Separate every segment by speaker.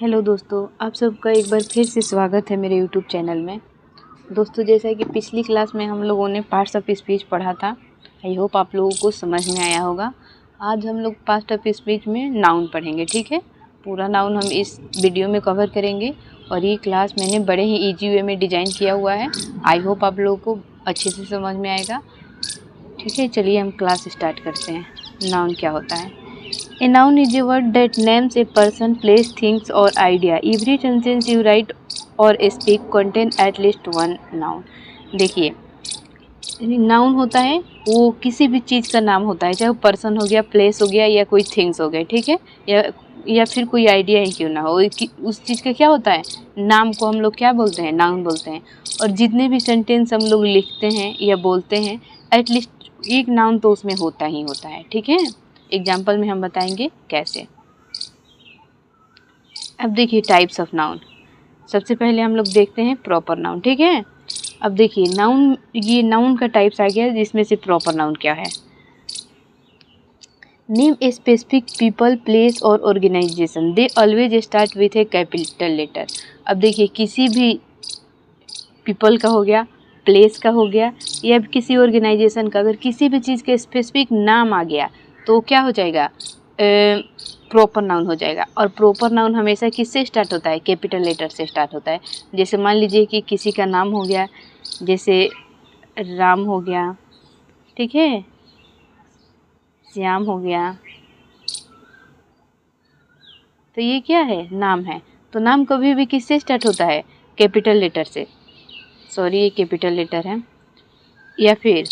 Speaker 1: Hello दोस्तों, आप सबका एक बार फिर से स्वागत है मेरे यूट्यूब चैनल में। दोस्तों, जैसा कि पिछली क्लास में हम लोगों ने पार्ट्स ऑफ स्पीच पढ़ा था, आई होप आप लोगों को समझ में आया होगा। आज हम लोग पार्ट ऑफ स्पीच में नाउन पढ़ेंगे, ठीक है। पूरा नाउन हम इस वीडियो में कवर करेंगे और ये क्लास मैंने बड़े ही ईजी वे में डिज़ाइन किया हुआ है। आई होप आप लोगों को अच्छे से समझ में आएगा, ठीक है। चलिए हम क्लास स्टार्ट करते हैं। नाउन क्या होता है? A noun is a word that names a person, place, things or idea. Every sentence you write or speak contain at least one noun. देखिए, नाउन होता है वो किसी भी चीज़ का नाम होता है, चाहे वो पर्सन हो गया, प्लेस हो गया या कोई थिंग्स हो गए, ठीक है। या फिर कोई आइडिया ही क्यों ना हो, उस चीज़ का क्या होता है, नाम को हम लोग क्या बोलते हैं, नाउन बोलते हैं। और जितने भी सेंटेंस हम लोग लिखते हैं या बोलते हैं, एटलीस्ट एक नाउन तो उसमें होता ही होता है, ठीक है। एग्जाम्पल में हम बताएंगे कैसे। अब देखिए टाइप्स ऑफ नाउन। सबसे पहले हम लोग देखते हैं प्रॉपर नाउन, ठीक है। अब देखिए नाउन, ये नाउन का टाइप्स आ गया, जिसमें से प्रॉपर नाउन क्या है। Name a specific people, place और organisation, they always start with a capital letter. अब देखिए किसी भी पीपल का हो गया, प्लेस का हो गया या किसी ऑर्गेनाइजेशन का, अगर किसी भी चीज़ के स्पेसिफिक नाम आ गया तो क्या हो जाएगा, प्रॉपर नाउन हो जाएगा। और प्रॉपर नाउन हमेशा किससे स्टार्ट होता है, कैपिटल लेटर से स्टार्ट होता है। जैसे मान लीजिए कि किसी का नाम हो गया, जैसे राम हो गया, ठीक है, श्याम हो गया, तो ये क्या है, नाम है। तो नाम कभी भी किससे स्टार्ट होता है, कैपिटल लेटर से। सॉरी, ये कैपिटल लेटर है। या फिर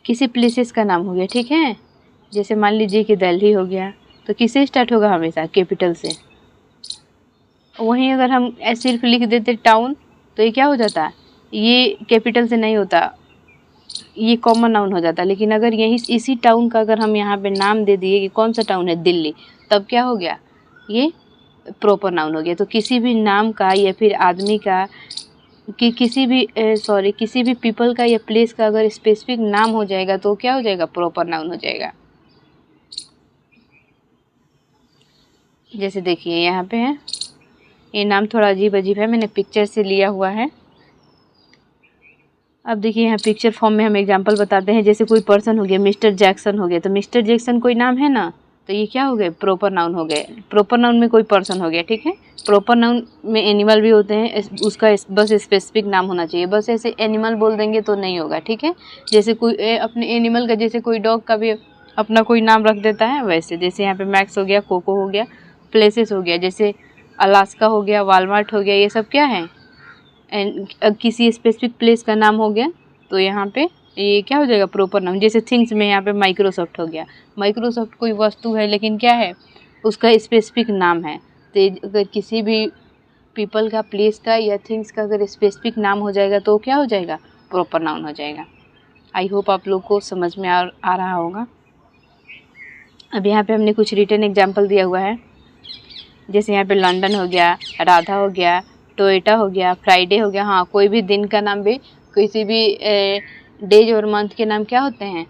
Speaker 1: किसी प्लेसेस का नाम हो गया, ठीक है, जैसे मान लीजिए कि दिल्ली हो गया, तो किससे स्टार्ट होगा, हमेशा कैपिटल से। वहीं अगर हम सिर्फ लिख देते टाउन, तो ये क्या हो जाता, ये कैपिटल से नहीं होता, ये कॉमन नाउन हो जाता। लेकिन अगर यही इसी टाउन का अगर हम यहाँ पे नाम दे दिए कि कौन सा टाउन है, दिल्ली, तब क्या हो गया, ये प्रॉपर नाउन हो गया। तो किसी भी नाम का या फिर आदमी का कि किसी भी पीपल का या प्लेस का अगर स्पेसिफिक नाम हो जाएगा तो क्या हो जाएगा, प्रॉपर नाउन हो जाएगा। जैसे देखिए यहाँ पे है, ये नाम थोड़ा अजीब अजीब है, मैंने पिक्चर से लिया हुआ है। अब देखिए यहाँ पिक्चर फॉर्म में हम एग्जांपल बताते हैं। जैसे कोई पर्सन हो गया, मिस्टर जैक्सन हो गया, तो मिस्टर जैक्सन कोई नाम है ना, तो ये क्या हो गए, प्रॉपर नाउन हो गए। प्रॉपर नाउन में कोई पर्सन हो गया, ठीक है। प्रॉपर नाउन में एनिमल भी होते हैं, उसका बस स्पेसिफिक नाम होना चाहिए। बस ऐसे एनिमल बोल देंगे तो नहीं होगा, ठीक है। जैसे कोई अपने एनिमल का, जैसे कोई डॉग का भी अपना कोई नाम रख देता है, वैसे जैसे यहाँ पे मैक्स हो गया, कोको हो गया। प्लेसेस हो गया, जैसे अलास्का हो गया, वालमार्ट हो गया, ये सब क्या है, एंड किसी स्पेसिफिक प्लेस का नाम हो गया, तो यहाँ पे ये क्या हो जाएगा, प्रॉपर नाउन। जैसे थिंग्स में यहाँ पे माइक्रोसॉफ्ट हो गया, माइक्रोसॉफ्ट कोई वस्तु है लेकिन क्या है, उसका स्पेसिफिक नाम है। तो अगर किसी भी पीपल का, प्लेस का या थिंग्स का अगर स्पेसिफिक नाम हो जाएगा तो क्या हो जाएगा, प्रॉपर नाउन हो जाएगा। आई होप आप लोग को समझ में आ रहा होगा। अब यहाँ पे हमने कुछ रिटन एग्जाम्पल दिया हुआ है। जैसे यहाँ पे लंदन हो गया, राधा हो गया, टोयोटा हो गया, फ्राइडे हो गया। हाँ, कोई भी दिन का नाम भी, किसी भी डेज और मंथ के नाम क्या होते हैं,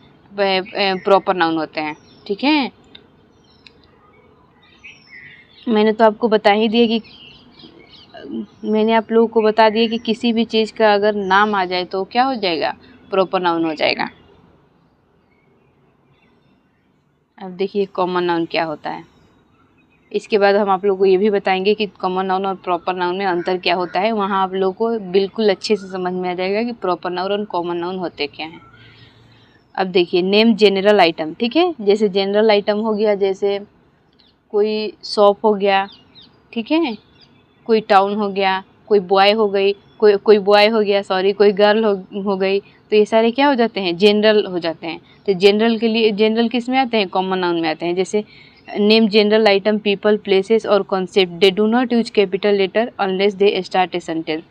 Speaker 1: प्रॉपर नाउन होते हैं, ठीक है। मैंने आप लोगों को बता दिया कि किसी भी चीज़ का अगर नाम आ जाए तो क्या हो जाएगा, प्रॉपर नाउन हो जाएगा। अब देखिए कॉमन नाउन क्या होता है। इसके बाद हम आप लोगों को ये भी बताएंगे कि कॉमन नाउन और प्रॉपर नाउन में अंतर क्या होता है। वहाँ आप लोगों को बिल्कुल अच्छे से समझ में आ जाएगा कि प्रॉपर नाउन और कॉमन नाउन होते क्या हैं। अब देखिए नेम जनरल आइटम, ठीक है। जैसे जनरल आइटम हो गया, जैसे कोई शॉप हो गया, ठीक है, कोई टाउन हो गया, कोई बॉय हो गई, कोई बॉय हो गया, सॉरी, कोई गर्ल हो गई, तो ये सारे क्या हो जाते हैं, जनरल हो जाते हैं। तो जनरल के लिए, जनरल किस में आते हैं, कॉमन नाउन में आते हैं। जैसे name general item, people, places और concept, they do not use capital letter unless they start a sentence.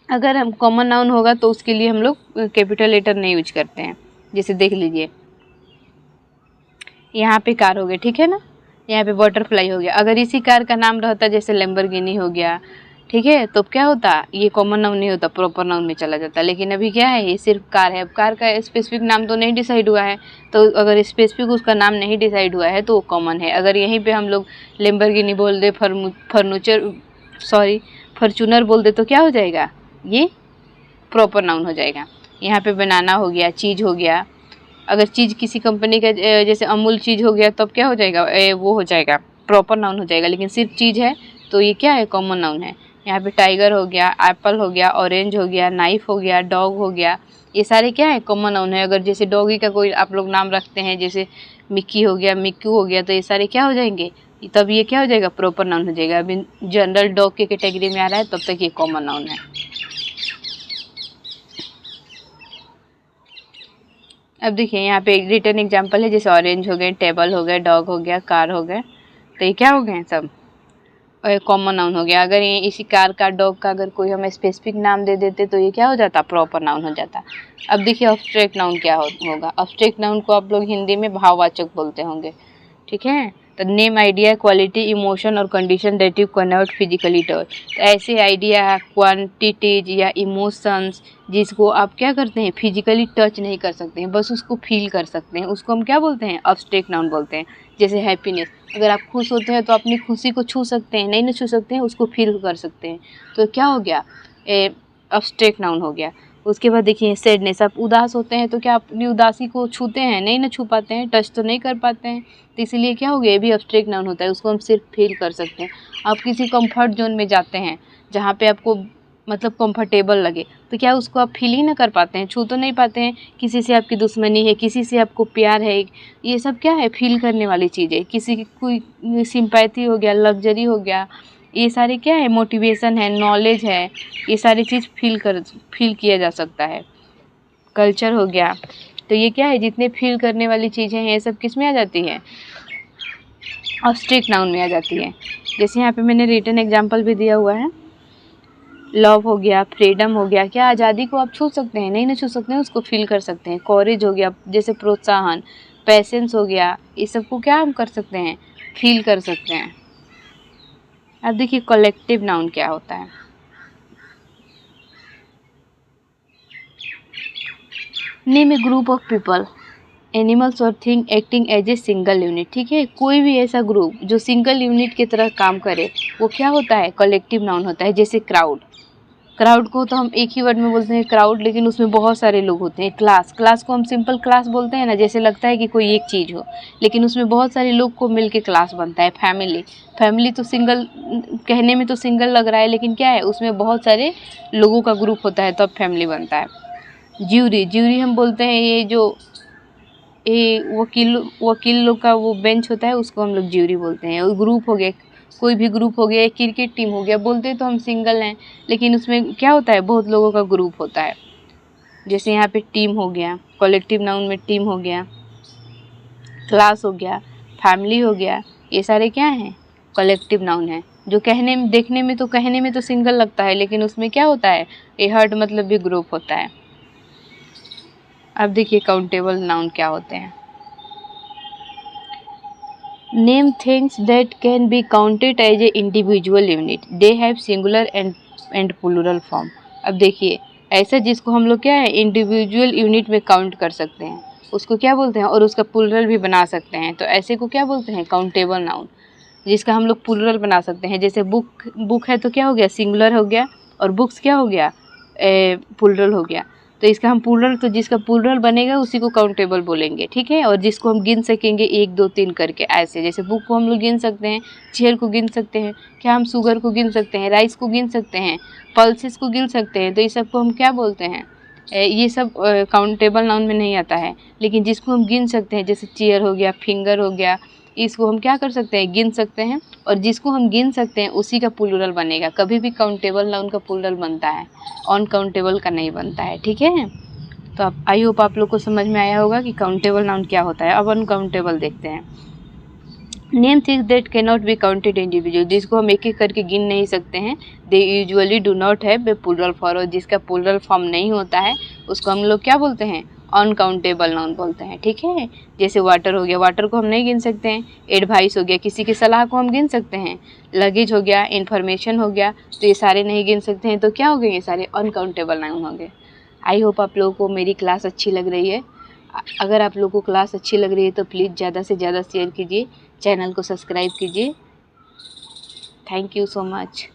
Speaker 1: अगर हम कॉमन नाउन होगा तो उसके लिए हम लोग कैपिटल लेटर नहीं यूज करते हैं। जैसे देख लीजिए यहाँ पे कार हो गया, ठीक है ना, यहाँ पे बटरफ्लाई हो गया। अगर इसी कार का नाम रहता, जैसे लैम्बोर्गिनी हो गया ठीक है। तो क्या होता, ये कॉमन नाउन नहीं होता, प्रॉपर नाउन में चला जाता। लेकिन अभी क्या है, ये सिर्फ कार है। अब कार का स्पेसिफिक नाम तो नहीं डिसाइड हुआ है, तो अगर स्पेसिफिक उसका नाम नहीं डिसाइड हुआ है तो वो कॉमन है। अगर यहीं पे हम लोग लैम्बोर्गिनी बोल दे, फॉर्च्यूनर बोल दे, तो क्या हो जाएगा, ये प्रॉपर नाउन हो जाएगा। यहाँ पे बनाना हो गया, चीज़ हो गया। अगर चीज़ किसी कंपनी का जैसे अमूल चीज़ हो गया, तब क्या हो जाएगा, वो हो जाएगा, प्रॉपर नाउन हो जाएगा। लेकिन सिर्फ चीज़ है तो ये क्या है, कॉमन नाउन है। यहाँ पे टाइगर हो गया, एप्पल हो गया, ऑरेंज हो गया, नाइफ हो गया, डॉग हो गया, ये सारे क्या है, कॉमन नाउन है। अगर जैसे डॉगी का कोई आप लोग नाम रखते हैं, जैसे मिक्की हो गया, मिक्कू हो गया, तो ये सारे क्या हो जाएंगे, तब ये क्या हो जाएगा, प्रॉपर नाउन हो जाएगा। अभी जनरल डॉग के कैटेगरी में आ रहा है, तब तक ये कॉमन नाउन है। अब देखिए यहाँ पे रिटर्न एग्जाम्पल है, जैसे ऑरेंज हो गए, टेबल हो गए, डॉग हो गया, कार हो गए, तो ये क्या हो गए सब, कॉमन नाउन हो गया। अगर ये इसी कार का, डॉग का अगर कोई हमें स्पेसिफिक नाम दे देते तो ये क्या हो जाता, प्रॉपर नाउन हो जाता। अब देखिए अब्स्ट्रैक्ट नाउन क्या होगा। अब्स्ट्रैक्ट नाउन को आप लोग हिंदी में भाववाचक बोलते होंगे, ठीक है। तो नेम, आइडिया, क्वालिटी, इमोशन और condition that you cannot physically touch. तो ऐसे आइडिया, क्वांटिटीज या इमोशंस जिसको आप क्या करते हैं, फिजिकली टच नहीं कर सकते हैं, बस उसको फील कर सकते हैं, उसको हम क्या बोलते हैं, अब्स्ट्रैक्ट नाउन बोलते हैं। जैसे हैप्पीनेस, अगर आप खुश होते हैं तो अपनी खुशी को छू सकते हैं, नहीं ना छू सकते हैं, उसको फील कर सकते हैं, तो क्या हो गया, अब्स्ट्रैक्ट नाउन हो गया। उसके बाद देखिए सैडनेस, आप उदास होते हैं तो क्या अपनी उदासी को छूते हैं, नहीं ना छू पाते हैं, टच तो नहीं कर पाते हैं, तो इसीलिए क्या हो गया, ये भी अब्स्ट्रैक्ट नाउन होता है, उसको हम सिर्फ फील कर सकते हैं। आप किसी कंफर्ट जोन में जाते हैं जहाँ पे आपको मतलब कंफर्टेबल लगे, तो क्या उसको आप फील ही ना कर पाते हैं, छू तो नहीं पाते हैं। किसी से आपकी दुश्मनी है, किसी से आपको प्यार है, ये सब क्या है, फील करने वाली चीज़ है। किसी की कोई सिंपैथी हो गया, लग्जरी हो गया, ये सारे क्या है, मोटिवेशन है, नॉलेज है, ये सारी चीज़ फील किया जा सकता है। कल्चर हो गया, तो ये क्या है, जितने फील करने वाली चीज़ें हैं ये सब किस में आ जाती है, अब्स्ट्रैक्ट नाउन में आ जाती है। जैसे यहाँ पे मैंने रिटन एग्जाम्पल भी दिया हुआ है। लव हो गया, फ्रीडम हो गया, क्या आज़ादी को आप छू सकते हैं, नहीं ना छू सकते हैं, उसको फील कर सकते हैं। कॉरेज हो गया, जैसे प्रोत्साहन, पैसेंस हो गया, ये सबको क्या हम कर सकते हैं, फील कर सकते हैं। अब देखिए कलेक्टिव नाउन क्या होता है। Name a group of people, animals और thing acting as a single unit, ठीक है। कोई भी ऐसा ग्रुप जो सिंगल यूनिट की तरह काम करे, वो क्या होता है, कलेक्टिव नाउन होता है। जैसे क्राउड, क्राउड को तो हम एक ही वर्ड में बोलते हैं क्राउड, लेकिन उसमें बहुत सारे लोग होते हैं। क्लास, क्लास को हम सिंपल क्लास बोलते हैं ना, जैसे लगता है कि कोई एक चीज़ हो, लेकिन उसमें बहुत सारे लोग को मिल के क्लास बनता है। फैमिली, फैमिली तो सिंगल, कहने में तो सिंगल लग रहा है, लेकिन क्या है, उसमें बहुत सारे लोगों का ग्रुप होता है, तब फैमिली बनता है। ज्यूरी, ज्यूरी हम बोलते हैं ये जो वकील लोग का वो बेंच होता है, उसको हम लोग ज्यूरी बोलते हैं। और ग्रुप हो गया, कोई भी ग्रुप हो गया, एक क्रिकेट टीम हो गया, बोलते तो हम सिंगल हैं, लेकिन उसमें क्या होता है, बहुत लोगों का ग्रुप होता है। जैसे यहाँ पे टीम हो गया, कलेक्टिव नाउन में टीम हो गया, क्लास हो गया, फैमिली हो गया, ये सारे क्या हैं, कलेक्टिव नाउन है। जो कहने में, देखने में तो सिंगल लगता है, लेकिन उसमें क्या होता है, ए हर्ट मतलब भी ग्रुप होता है। अब देखिए काउंटेबल नाउन क्या होते हैं। Name things that can be counted as a individual unit. They have singular and plural form. अब देखिए ऐसा जिसको हम लोग क्या है, इंडिविजुअल यूनिट में काउंट कर सकते हैं, उसको क्या बोलते हैं, और उसका प्लूरल भी बना सकते हैं, तो ऐसे को क्या बोलते हैं, काउंटेबल नाउन, जिसका हम लोग प्लूरल बना सकते हैं। जैसे बुक है तो क्या हो गया, सिंगुलर हो गया, और बुक्स क्या हो गया, प्लूरल हो गया। तो इसका हम प्लूरल, तो जिसका प्लूरल बनेगा उसी को काउंटेबल बोलेंगे, ठीक है। और जिसको हम गिन सकेंगे 1 2 3 करके, ऐसे जैसे बुक को हम लोग गिन सकते हैं, चेयर को गिन सकते हैं, क्या हम शुगर को गिन सकते हैं, राइस को गिन सकते हैं, पल्सेस को गिन सकते हैं, तो ये सब को हम क्या बोलते हैं, ये सब काउंटेबल नाउन में नहीं आता है। लेकिन जिसको हम गिन सकते हैं, जैसे चेयर हो गया, फिंगर हो गया, इसको हम क्या कर सकते हैं, गिन सकते हैं, और जिसको हम गिन सकते हैं उसी का प्लूरल बनेगा। कभी भी काउंटेबल नाउन का प्लूरल बनता है, अनकाउंटेबल का नहीं बनता है, ठीक है। तो आप, आई होप आप लोग को समझ में आया होगा कि काउंटेबल नाउन क्या होता है। अब अनकाउंटेबल देखते हैं। Name things that can not be counted individual, जिसको हम एक एक करके गिन नहीं सकते हैं। They usually do not have a plural form, और जिसका प्लूरल फॉर्म नहीं होता है उसको हम लोग क्या बोलते हैं, अनकाउंटेबल नाउन बोलते हैं, ठीक है। जैसे वाटर हो गया, वाटर को हम नहीं गिन सकते हैं। एडवाइस हो गया, किसी की सलाह को हम गिन सकते हैं। लगेज हो गया, इन्फॉर्मेशन हो गया, तो ये सारे नहीं गिन सकते हैं। तो क्या हो गए, ये सारे अनकाउंटेबल नाउन हो गए। आई होप आप लोगों को मेरी क्लास अच्छी लग रही है। अगर आप लोगों को क्लास अच्छी लग रही है तो प्लीज़ ज़्यादा से ज़्यादा शेयर कीजिए, चैनल को सब्सक्राइब कीजिए। Thank you so much.